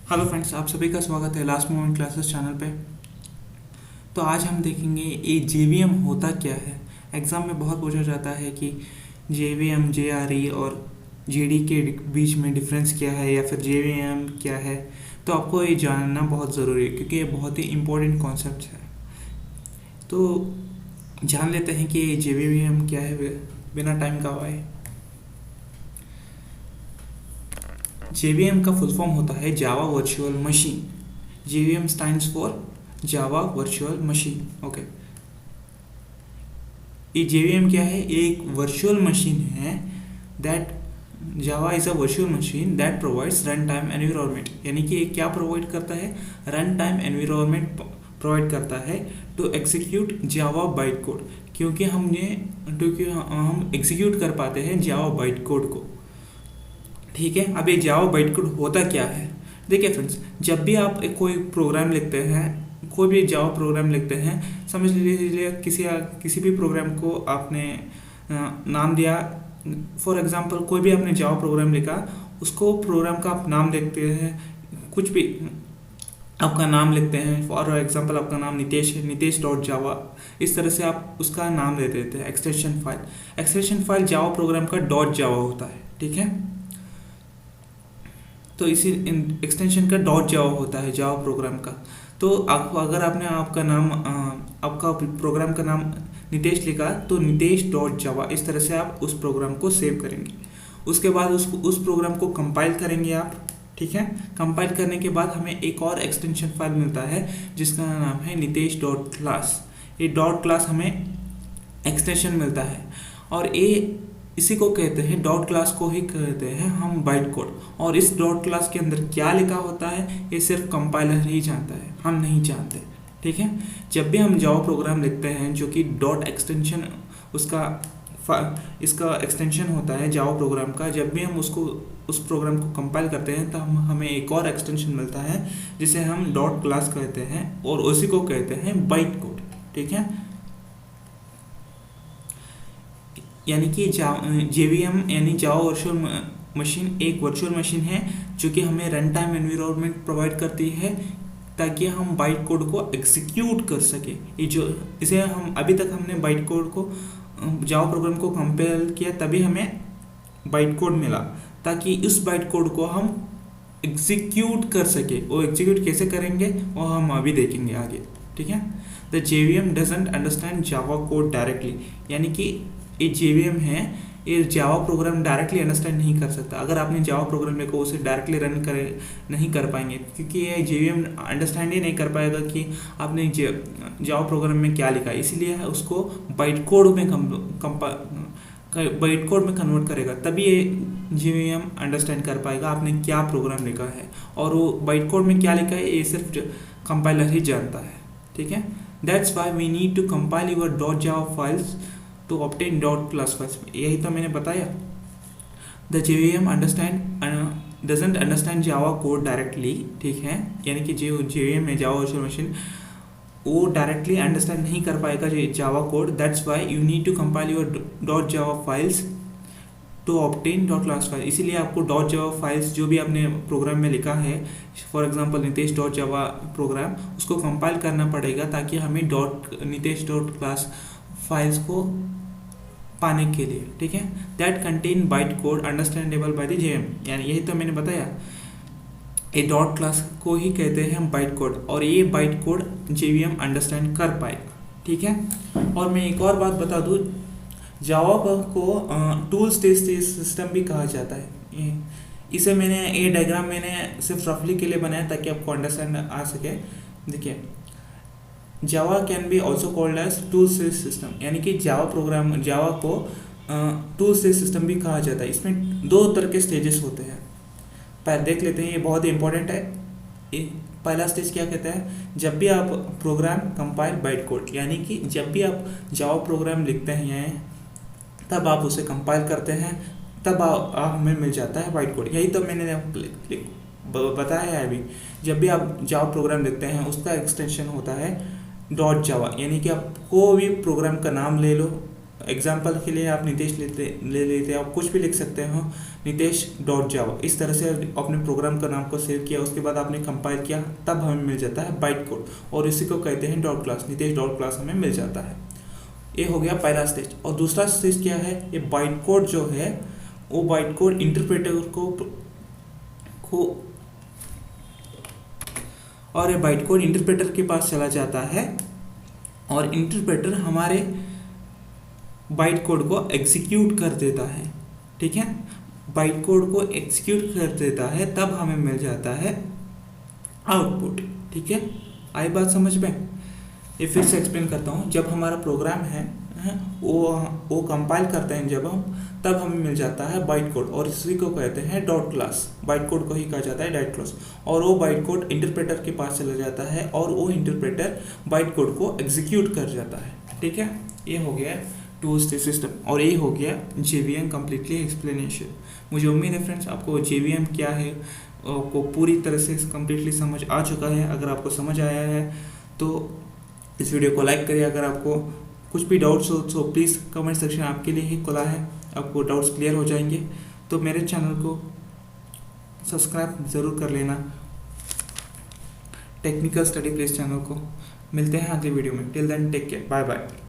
Hello friends, आप सभी का स्वागत है लास्ट मोमेंट क्लासेस चैनल पे। तो आज हम देखेंगे ये जेवीएम होता क्या है। एग्ज़ाम में बहुत पूछा जाता है कि जेवीएम, जेआरई और जेडी के बीच में डिफरेंस क्या है या फिर जेवीएम क्या है। तो आपको ये जानना बहुत ज़रूरी है क्योंकि ये बहुत ही इम्पोर्टेंट कॉन्सेप्ट है। तो जान लेते हैं कि जेवीएम क्या है बिना टाइम गवाए। जेवीएम का फुल फॉर्म होता है Java virtual machine. JVM stands for Java virtual machine. Okay, ये जेवीएम क्या है? ये एक वर्चुअल मशीन है that Java is a virtual machine that provides run time environment. यानी कि ये क्या प्रोवाइड करता है? रन टाइम एनवायरनमेंट प्रोवाइड करता है to execute Java byte code. क्योंकि हम एग्जीक्यूट कर पाते हैं जावा बाइट कोड को। ठीक है, अब ये जावा बाइट कोड होता क्या है? देखिए फ्रेंड्स, जब भी आप कोई प्रोग्राम लिखते हैं, कोई भी जावा प्रोग्राम लिखते हैं, समझ लीजिए किसी भी प्रोग्राम को आपने नाम दिया। फॉर एग्जांपल कोई भी आपने जावा प्रोग्राम लिखा, उसको प्रोग्राम का आप नाम देखते हैं, कुछ भी आपका नाम लिखते हैं। फॉर एग्जांपल आपका नाम नितेश है, नितेश डॉट जावा। इस तरह से आप उसका नाम दे देते हैं। एक्सटेंशन फाइल जावा प्रोग्राम का डॉट जावा होता है। ठीक है, तो इसी एक्सटेंशन का डॉट जावा होता है जावा प्रोग्राम का। तो अगर आपने आपका प्रोग्राम का नाम नितेश लिखा तो नितेश डॉट जावा, इस तरह से आप उस प्रोग्राम को सेव करेंगे। उसके बाद उस प्रोग्राम को कंपाइल करेंगे आप। ठीक है, कंपाइल करने के बाद हमें एक और एक्सटेंशन फाइल मिलता है जिसका नाम है नितेश डॉट क्लास। ये डॉट क्लास हमें एक्सटेंशन मिलता है और ये इसी को कहते हैं, डॉट क्लास को ही कहते हैं हम बाइट कोड। और इस डॉट क्लास के अंदर क्या लिखा होता है ये सिर्फ कंपाइलर ही जानता है, हम नहीं जानते। ठीक है, जब भी हम जावा प्रोग्राम लिखते हैं जो कि डॉट एक्सटेंशन इसका एक्सटेंशन होता है जावा प्रोग्राम का, जब भी हम उस प्रोग्राम को कंपाइल करते हैं तो हमें एक और एक्सटेंशन मिलता है जिसे हम डॉट क्लास कहते हैं और उसी को कहते हैं बाइट कोड। ठीक है, यानी कि जेवीएम यानी जावा वर्चुअल मशीन एक वर्चुअल मशीन है जो कि हमें रन टाइम एनवायरनमेंट प्रोवाइड करती है ताकि हम बाइट कोड को एग्जीक्यूट कर सके। इसे हम अभी तक हमने बाइट कोड को जावा प्रोग्राम को कंपेयर किया, तभी हमें बाइट कोड मिला, ताकि इस बाइट कोड को हम एग्जीक्यूट कर सके। वो एग्जीक्यूट कैसे करेंगे वो हम अभी देखेंगे आगे। ठीक है, the JVM doesn't understand Java code directly. यानी कि ये जेवीएम है, ये जावा प्रोग्राम डायरेक्टली अंडरस्टैंड नहीं कर सकता। अगर आपने जावा प्रोग्राम लिखा उसे डायरेक्टली नहीं कर पाएंगे, क्योंकि ये जेवीएम अंडरस्टैंड ही नहीं कर पाएगा कि आपने जावा प्रोग्राम में क्या लिखा है। इसीलिए उसको बाइट कोड में कन्वर्ट करेगा, तभी ये जेवीएम अंडरस्टैंड कर पाएगा आपने क्या प्रोग्राम लिखा है। और वो बाइट कोड में क्या लिखा है ये सिर्फ कंपाइलर ही जानता है। ठीक है, that's why we need to compile your dot Java files to obtain dot class files. यही तो मैंने बताया, the JVM doesn't understand Java code directly. ठीक है, यानी कि जो जेवीएम है जावा वर्चुअल मशीन, वो डायरेक्टली अंडरस्टैंड नहीं कर पाएगा Java code. That's why you need to compile your dot Java files to obtain dot class file. इसीलिए आपको डॉट जावा फाइल्स जो भी आपने प्रोग्राम में लिखा है, for example Nitesh dot Java program, उसको कंपाइल करना पड़ेगा ताकि हमें नितेश डॉट क्लास फाइल्स को पाने के लिए। ठीक है, that contain byte code understandable by the JVM. यानी यही तो मैंने बताया, ये डॉट क्लास को ही कहते हैं हम बाइट कोड, और ये बाइट कोड जेवीएम अंडरस्टैंड कर पाएगा। ठीक है, और मैं एक और बात बता दूं, जावा को टूल स्टेज सिस्टम भी कहा जाता है। इसे ये डायग्राम मैंने सिर्फ रफली के लिए बनाया ताकि आपको अंडरस्टैंड आ सके। देखिए, Java can be also called as tool stage system, यानी कि जावा को टूल स्टेज सिस्टम भी कहा जाता है। इसमें दो तरह के स्टेजेस होते हैं, पर देख लेते हैं, ये बहुत ही इंपॉर्टेंट है। पहला स्टेज क्या कहता है? जब भी आप प्रोग्राम कंपाइल बाइट कोड, यानी कि जब भी आप जावा प्रोग्राम लिखते हैं तब आप उसे कंपाइल करते हैं, तब हमें मिल जाता है बाइट कोड। यही तो मैंने बताया है अभी। जब भी आप जावा प्रोग्राम लिखते हैं उसका एक्सटेंशन होता है डॉट जावा, यानी कि आप कोई भी प्रोग्राम का नाम ले लो, एग्जाम्पल के लिए आप नितेश ले लेते हैं, आप कुछ भी लिख सकते हो, नितेश डॉट जावा, इस तरह से अपने प्रोग्राम का नाम को सेव किया, उसके बाद आपने कंपाइल किया, तब हमें मिल जाता है बाइट कोड, और इसी को कहते हैं dot class. Nitesh dot class हमें मिल जाता है। ये हो गया पहला स्टेज। और दूसरा स्टेज क्या है, ये बाइट कोड जो है वो बाइट कोड इंटरप्रेटर को और ये बाइट कोड इंटरप्रेटर के पास चला जाता है, और इंटरप्रेटर हमारे बाइट कोड को एग्जीक्यूट कर देता है। ठीक है, बाइट कोड को एग्जीक्यूट कर देता है, तब हमें मिल जाता है आउटपुट। ठीक है, आई बात समझ में? ये फिर से एक्सप्लेन करता हूँ। जब हमारा प्रोग्राम है वो कंपाइल करते हैं जब हम, तब हमें मिल जाता है बाइट कोड, और इसी को कहते हैं डॉट क्लास। बाइट कोड को ही कहा जाता है डॉट क्लास, और वो बाइट कोड इंटरप्रेटर के पास चला जाता है, और वो इंटरप्रेटर बाइट कोड को एग्जीक्यूट कर जाता है। ठीक है, ये हो गया टू स्टेज सिस्टम, और ये हो गया JVM कम्प्लीटली एक्सप्लेनेशन। मुझे उम्मीद है फ्रेंड्स आपको JVM क्या है को पूरी तरह से कम्प्लीटली समझ आ चुका है। अगर आपको समझ आया है तो इस वीडियो को लाइक करिए। अगर आपको कुछ भी डाउट्स हो तो प्लीज़ कमेंट सेक्शन आपके लिए ही खुला है, आपको डाउट्स क्लियर हो जाएंगे। तो मेरे चैनल को सब्सक्राइब ज़रूर कर लेना, टेक्निकल स्टडी प्लेस चैनल को। मिलते हैं अगले वीडियो में। Till then take care, bye bye.